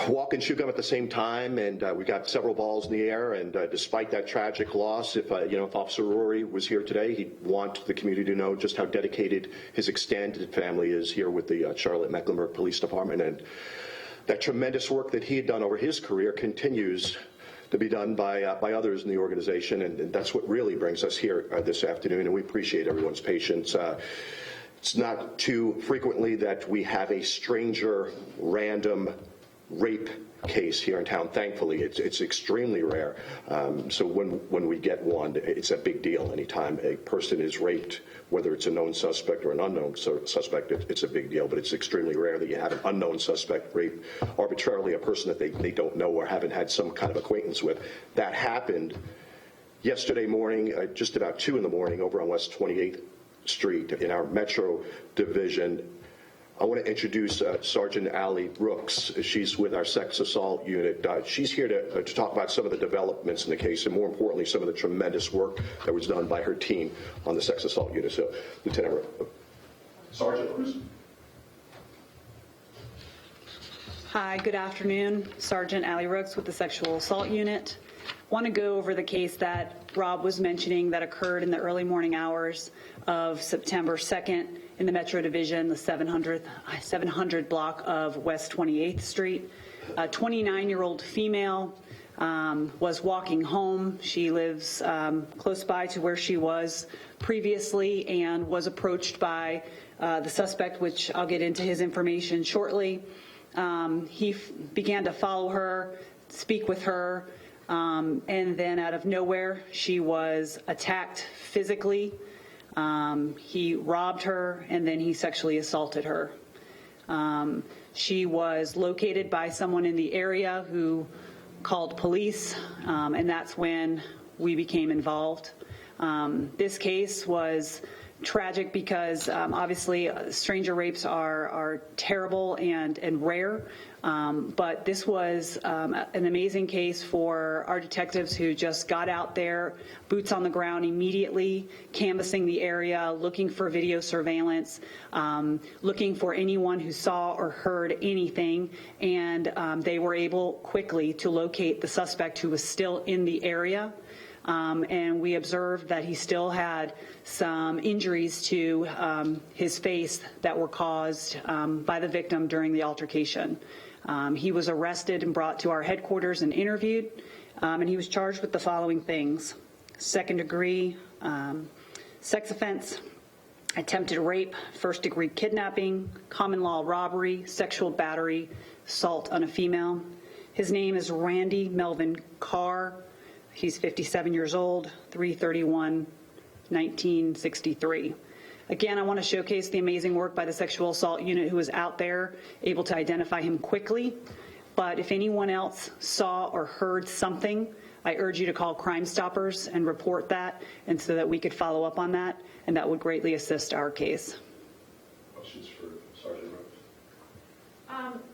walk and chew gum at the same time, and we got several balls in the air. And despite that tragic loss, if Officer Rory was here today, he'd want the community to know just how dedicated his extended family is here with the Charlotte-Mecklenburg Police Department, and that tremendous work that he had done over his career continues to be done by others in the organization, and that's what really brings us here this afternoon, and we appreciate everyone's patience. It's not too frequently that we have a stranger random rape case here in town. Thankfully, it's extremely rare. So when we get one, it's a big deal. Anytime a person is raped, whether it's a known suspect or an unknown suspect, it's a big deal. But it's extremely rare that you have an unknown suspect rape arbitrarily a person that they don't know or haven't had some kind of acquaintance with. That happened yesterday morning, just about 2 in the morning, over on West 28th Street in our Metro Division. I want to introduce Sergeant Allie Brooks. She's with our sex assault unit. She's here to talk about some of the developments in the case, and more importantly, some of the tremendous work that was done by her team on the sex assault unit. So, Lieutenant Sergeant Brooks. Hi, good afternoon. Sergeant Allie Brooks with the sexual assault unit. I want to go over the case that Rob was mentioning that occurred in the early morning hours of September 2nd in the Metro Division, the 700 block of West 28th Street. A 29-year-old female was walking home. She lives close by to where she was previously and was approached by the suspect, which I'll get into his information shortly. He began to follow her, speak with her, and then out of nowhere, she was attacked physically. He robbed her, and then he sexually assaulted her. She was located by someone in the area who called police, and that's when we became involved. This case was tragic because obviously stranger rapes are terrible and rare, but this was an amazing case for our detectives who just got out there, boots on the ground immediately, canvassing the area, looking for video surveillance, looking for anyone who saw or heard anything, and they were able quickly to locate the suspect who was still in the area. And we observed that he still had some injuries to his face that were caused by the victim during the altercation. He was arrested and brought to our headquarters and interviewed, and he was charged with the following things: second-degree sex offense, attempted rape, first-degree kidnapping, common law robbery, sexual battery, assault on a female. His name is Randy Melvin Carr. He's 57 years old, 3/31/1963. Again, I want to showcase the amazing work by the sexual assault unit who was out there, able to identify him quickly. But if anyone else saw or heard something, I urge you to call Crime Stoppers and report that, and so that we could follow up on that, and that would greatly assist our case. Questions for Sergeant Rose?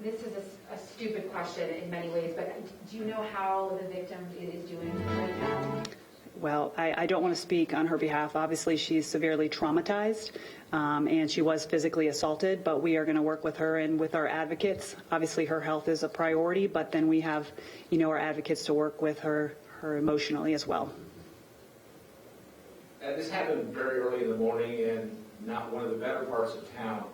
This is a stupid question in many ways, but do you know how the victim is doing right now? Well, I don't want to speak on her behalf. Obviously, she's severely traumatized, and she was physically assaulted, but we are going to work with her and with our advocates. Obviously, her health is a priority, but then we have, our advocates to work with her emotionally as well. This happened very early in the morning in not one of the better parts of town.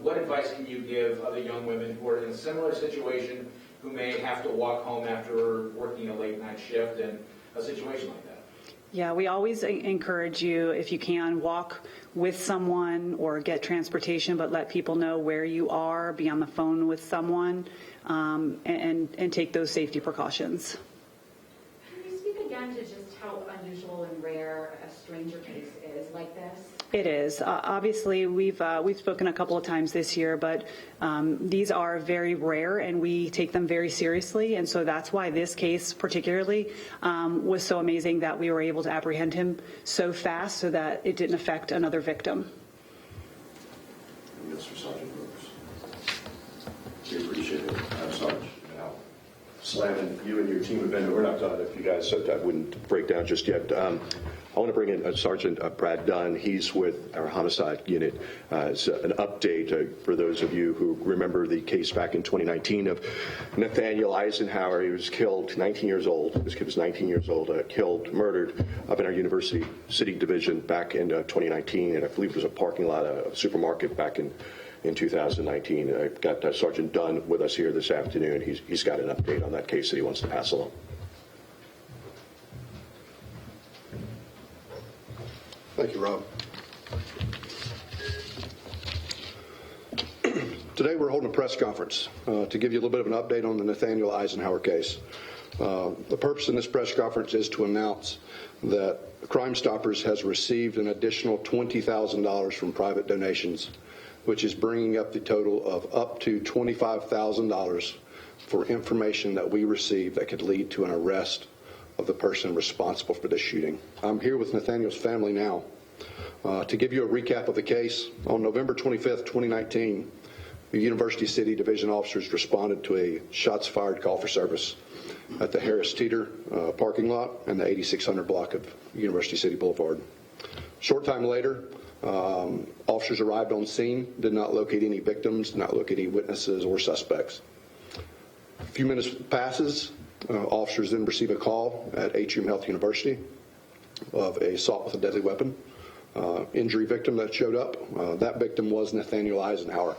What advice can you give other young women who are in a similar situation, who may have to walk home after working a late night shift and a situation like that? Yeah, we always encourage you, if you can, walk with someone or get transportation, but let people know where you are, be on the phone with someone, and take those safety precautions. Can you speak again to just how unusual and rare a stranger case is like this? It is. Obviously, we've spoken a couple of times this year, but these are very rare, and we take them very seriously. And so that's why this case particularly was so amazing, that we were able to apprehend him so fast so that it didn't affect another victim. Yes, for Sergeant Brooks. We appreciate it. Sergeant Slannon, you and your team have been, we're not done if you guys, that wouldn't break down just yet. I want to bring in Sergeant Brad Dunn. He's with our homicide unit. It's an update for those of you who remember the case back in 2019 of Nathaniel Eisenhower. He was killed, 19 years old. This kid was 19 years old, killed, murdered up in our University City Division back in 2019. And I believe it was a parking lot, a supermarket back in 2019. I've got Sergeant Dunn with us here this afternoon. He's got an update on that case that he wants to pass along. Thank you, Rob. Today we're holding a press conference to give you a little bit of an update on the Nathaniel Eisenhower case. The purpose of this press conference is to announce that Crime Stoppers has received an additional $20,000 from private donations, which is bringing up the total of up to $25,000 for information that we received that could lead to an arrest of the person responsible for this shooting. I'm here with Nathaniel's family now to give you a recap of the case. On November 25th, 2019, the University City Division officers responded to a shots fired call for service at the Harris Teeter parking lot and the 8600 block of University City Boulevard. Short time later, officers arrived on scene, did not locate any victims, did not locate any witnesses or suspects. A few minutes passes. Officers then receive a call at Atrium Health University of a assault with a deadly weapon. Injury victim that showed up. That victim was Nathaniel Eisenhower.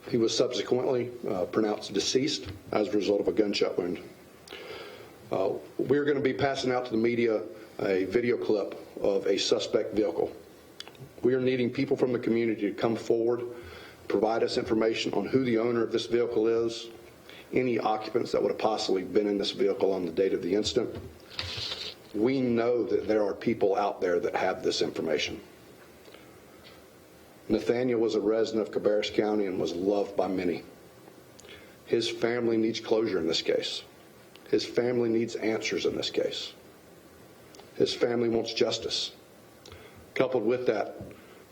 He was subsequently pronounced deceased as a result of a gunshot wound. We're going to be passing out to the media a video clip of a suspect vehicle. We are needing people from the community to come forward, provide us information on who the owner of this vehicle is, any occupants that would have possibly been in this vehicle on the date of the incident. We know that there are people out there that have this information. Nathaniel was a resident of Cabarrus County and was loved by many. His family needs closure in this case. His family needs answers in this case. His family wants justice. Coupled with that,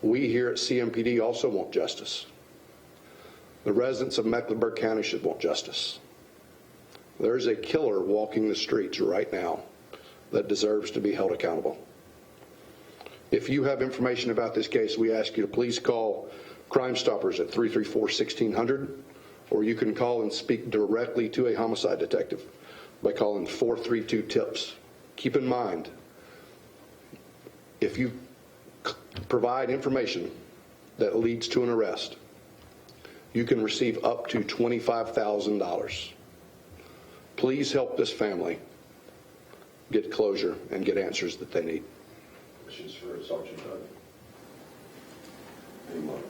we here at CMPD also want justice. The residents of Mecklenburg County should want justice. There is a killer walking the streets right now that deserves to be held accountable. If you have information about this case, we ask you to please call Crime Stoppers at 334-1600, or you can call and speak directly to a homicide detective by calling 432-TIPS. Keep in mind, if you provide information that leads to an arrest, you can receive up to $25,000. Please help this family get closure and get answers that they need. Questions for Sergeant Dunn? Anyone?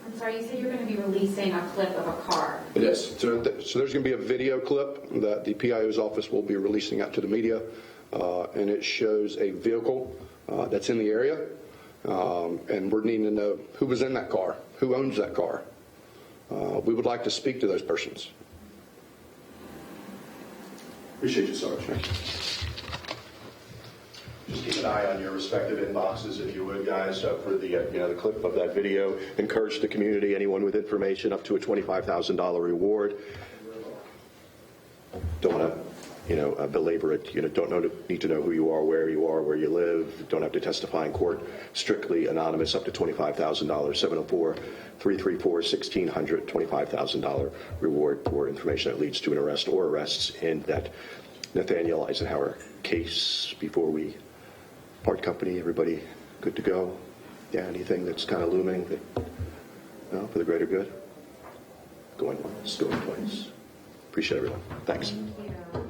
I'm sorry, you said you're going to be releasing a clip of a car. Yes. So there's going to be a video clip that the PIO's office will be releasing out to the media, and it shows a vehicle that's in the area, and we're needing to know who was in that car, who owns that car. We would like to speak to those persons. Appreciate you, Sergeant. Just keep an eye on your respective inboxes, if you would, guys, for the the clip of that video. Encourage the community, anyone with information, up to a $25,000 reward. Don't want to, belabor it. Need to know who you are, where you live. Don't have to testify in court. Strictly anonymous, up to $25,000. 704-334-1600. $25,000 reward for information that leads to an arrest or arrests in that Nathaniel Eisenhower case. Before we part company, everybody good to go? Yeah, anything that's kind of looming for the greater good? Going once, going twice. Appreciate everyone. Thanks. Thank you.